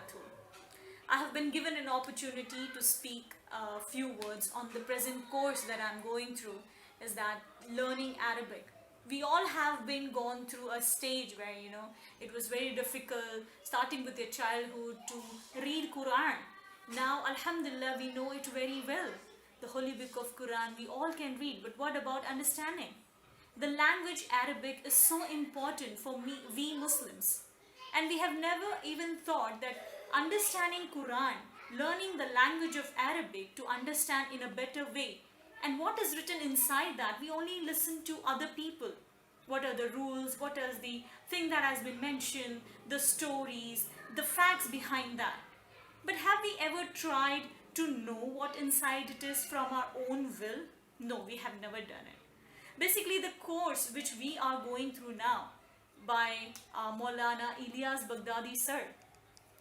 wabarakatuh. I have been given an opportunity to speak a few words on the present course that I'm going through, is that learning Arabic. We all have been gone through a stage where it was very difficult starting with your childhood to read Quran. Now alhamdulillah we know it very well. The holy book of Quran we all can read, but what about understanding? The language Arabic is so important for we Muslims. And we have never even thought that understanding Quran, learning the language of Arabic to understand in a better way, and what is written inside that, we only listen to other people. What are the rules? What is the thing that has been mentioned? The stories, the facts behind that. But have we ever tried to know what inside it is from our own will? No, we have never done it. Basically, the course which we are going through now by Maulana Ilyas Baghdadi sir,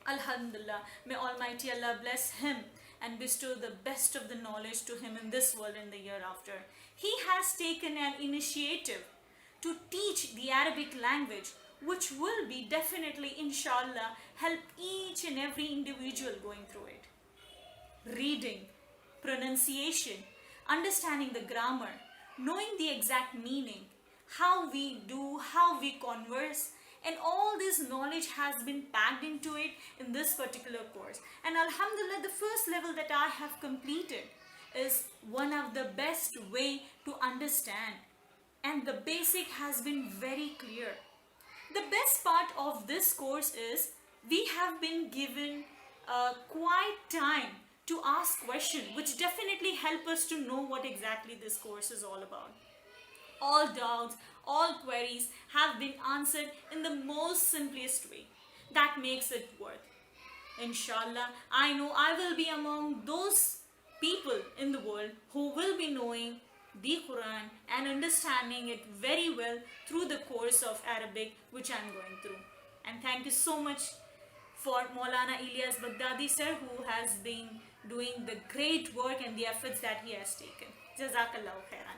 Alhamdulillah, may Almighty Allah bless him and bestow the best of the knowledge to him in this world and the year after. He has taken an initiative to teach the Arabic language, which will be definitely, inshallah, help each and every individual going through it. Reading, pronunciation, understanding the grammar, knowing the exact meaning, how we do, how we converse, and all this knowledge has been packed into it in this particular course. And alhamdulillah, the first level that I have completed is one of the best way to understand, and the basic has been very clear. The best part of this course is we have been given quite time to ask questions, which definitely help us to know what exactly this course is all about. All doubts, all queries have been answered in the most simplest way. That makes it worth. Inshallah, I know I will be among those people in the world who will be knowing the Quran and understanding it very well through the course of Arabic which I am going through. And thank you so much for Maulana Ilyas Baghdadi sir, who has been doing the great work and the efforts that he has taken. Jazakallahu khairan.